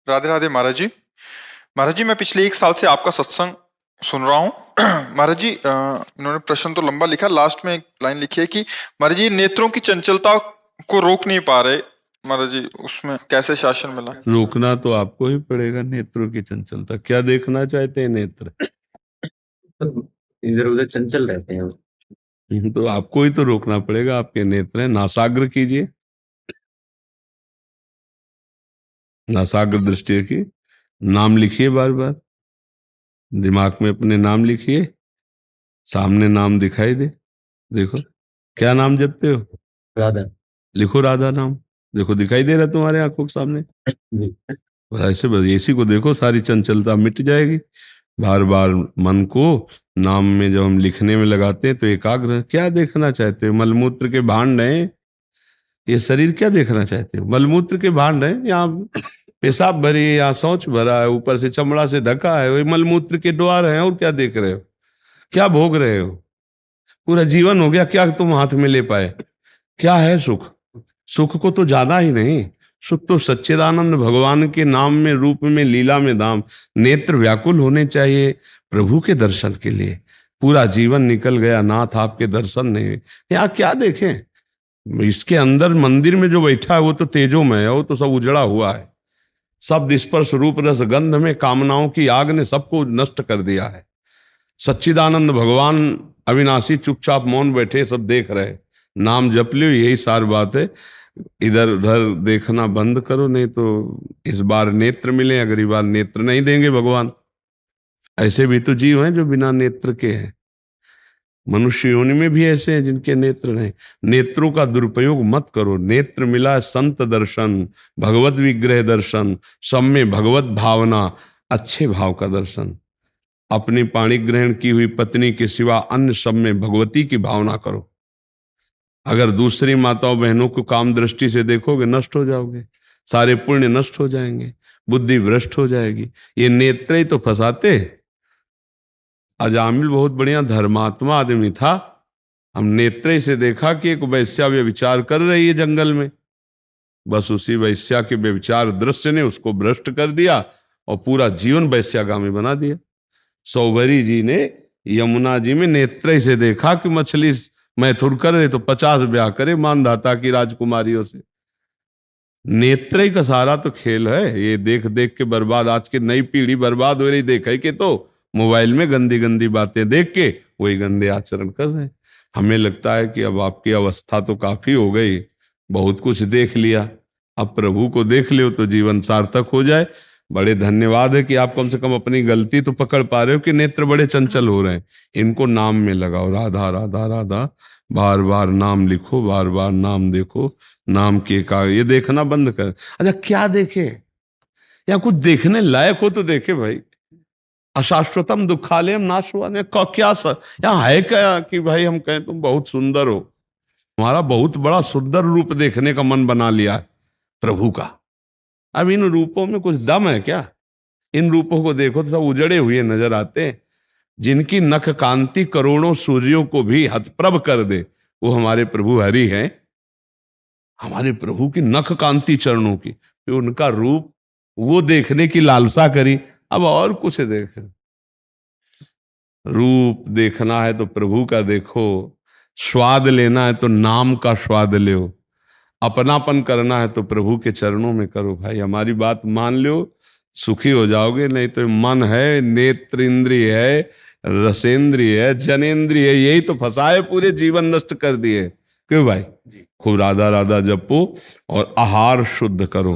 राधे राधे महाराज जी। महाराज जी, मैं पिछले 1 साल से आपका सत्संग सुन रहा हूँ। महाराज जी, इन्होंने प्रश्न तो लंबा लिखा, लास्ट में एक लाइन लिखी है कि महाराज जी नेत्रों की चंचलता को रोक नहीं पा रहे। महाराज जी, उसमें कैसे शासन मिला? रोकना तो आपको ही पड़ेगा नेत्रों की चंचलता। क्या देखना चाहते हैं नेत्र? इधर उधर चंचल रहते हैं। तो आपको ही तो रोकना पड़ेगा। आपके नेत्र हैं, नासाग्र कीजिए, नासाग्र दृष्टि की। नाम लिखिए, बार बार दिमाग में अपने नाम लिखिए, सामने नाम दिखाई दे। देखो क्या नाम जपते हो? राधा। लिखो राधा नाम, देखो दिखाई दे रहा है तुम्हारे आंखों के सामने। बस ऐसे, बस इसी को देखो, सारी चंचलता मिट जाएगी। बार बार मन को नाम में जब हम लिखने में लगाते हैं तो एकाग्र। क्या देखना चाहते हो? मलमूत्र के भांड हैं ये शरीर, क्या देखना चाहते हो? मलमूत्र के भांड हैं, यहाँ पेशाब भरी है, यहाँ शौच भरा है, ऊपर से चमड़ा से ढका है, वही मलमूत्र के द्वार हैं। और क्या देख रहे हो? क्या भोग रहे हो? पूरा जीवन हो गया, क्या तुम हाथ में ले पाए? क्या है सुख? सुख को तो जाना ही नहीं। सुख तो सच्चिदानंद भगवान के नाम में, रूप में, लीला में धाम। नेत्र व्याकुल होने चाहिए प्रभु के दर्शन के लिए। पूरा जीवन निकल गया, नाथ आपके दर्शन नहीं। यहाँ क्या देखें? इसके अंदर मंदिर में जो बैठा है वो तो तेजोमय है, वो तो सब उजड़ा हुआ है। शब्द स्पर्श रूप रस गंध में कामनाओं की आग ने सबको नष्ट कर दिया है। सच्चिदानंद भगवान अविनाशी चुपचाप मौन बैठे, सब देख रहे। नाम जप लो, यही सार बात है। इधर उधर देखना बंद करो, नहीं तो इस बार नेत्र मिले, अगली बार नेत्र नहीं देंगे भगवान। ऐसे भी तो जीव हैं जो बिना नेत्र के हैं। मनुष्य योनि में भी ऐसे हैं जिनके नेत्र नहीं। नेत्रों का दुरुपयोग मत करो। नेत्र मिला संत दर्शन, भगवत विग्रह दर्शन, सब में भगवत भावना, अच्छे भाव का दर्शन। अपनी पाणी ग्रहण की हुई पत्नी के सिवा अन्य सब में भगवती की भावना करो। अगर दूसरी माताओं बहनों को काम दृष्टि से देखोगे, नष्ट हो जाओगे, सारे पुण्य नष्ट हो जाएंगे, बुद्धि भ्रष्ट हो जाएगी। ये नेत्र ही तो फंसाते। अजामिल बहुत बढ़िया धर्मात्मा आदमी था। हम नेत्र से देखा कि एक वैश्या व्यभिचार कर रही है जंगल में। बस उसी वैश्या के व्यभिचार दृश्य ने उसको भ्रष्ट कर दिया और पूरा जीवन वैश्यागामी बना दिया। सौभरी जी ने यमुना जी में नेत्र से देखा कि मछली मैथुर करे तो 50 ब्याह करे मानधाता की राजकुमारियों से। नेत्र का सारा तो खेल है। ये देख देख के बर्बाद, आज की नई पीढ़ी बर्बाद हो रही। देखे कि तो मोबाइल में गंदी गंदी बातें देख के वही गंदे आचरण कर रहे हैं। हमें लगता है कि अब आपकी अवस्था तो काफी हो गई, बहुत कुछ देख लिया, अब प्रभु को देख लो तो जीवन सार्थक हो जाए। बड़े धन्यवाद है कि आप कम से कम अपनी गलती तो पकड़ पा रहे हो कि नेत्र बड़े चंचल हो रहे हैं। इनको नाम में लगाओ, राधा राधा राधा, बार बार नाम लिखो, बार बार नाम देखो। नाम के का ये देखना बंद कर। अच्छा क्या देखे? या कुछ देखने लायक हो तो देखे भाई। अशाश्वतम दुखालयम नाशवान, क्या सर यहाँ है क्या कि भाई हम कहें तुम बहुत सुंदर हो? हमारा बहुत बड़ा सुंदर रूप देखने का मन बना लिया है प्रभु का। अब इन रूपों में कुछ दम है क्या? इन रूपों को देखो तो सब उजड़े हुए नजर आते हैं। जिनकी नख कांति करोड़ों सूर्यों को भी हतप्रभ कर दे, वो हमारे प्रभु हरि हैं। हमारे प्रभु की नख कांति चरणों की, फिर उनका रूप वो देखने की लालसा करी। अब और कुछ देख, रूप देखना है तो प्रभु का देखो, स्वाद लेना है तो नाम का स्वाद लो, अपनापन करना है तो प्रभु के चरणों में करो। भाई हमारी बात मान लो, सुखी हो जाओगे। नहीं तो मन है, नेत्र इंद्रिय है, रसेंद्रिय है, जनेन्द्रिय है, यही तो फंसाए, पूरे जीवन नष्ट कर दिए। क्यों भाई? खूब राधा राधा जपो और आहार शुद्ध करो,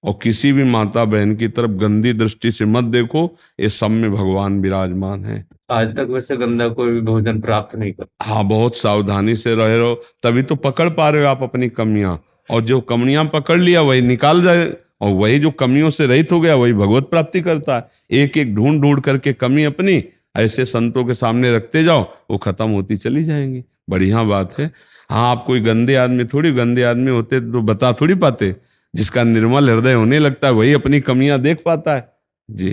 और किसी भी माता बहन की तरफ गंदी दृष्टि से मत देखो। ये सब में भगवान विराजमान है। आज तक वैसे गंदा कोई भी भोजन प्राप्त नहीं कर। हाँ, बहुत सावधानी से रह रहो, तभी तो पकड़ पा रहे हो आप अपनी कमियां। और जो कमियां पकड़ लिया वही निकाल जाए, और वही जो कमियों से रहित हो गया वही भगवत प्राप्ति करता है। एक एक ढूंढ ढूंढ करके कमी अपनी ऐसे संतों के सामने रखते जाओ, वो खत्म होती चली जाएंगी। बढ़िया बात है। हाँ, आप कोई गंदे आदमी थोड़ी, गंदे आदमी होते तो बता थोड़ी पाते। जिसका निर्मल हृदय होने लगता है वही अपनी कमियां देख पाता है। जी।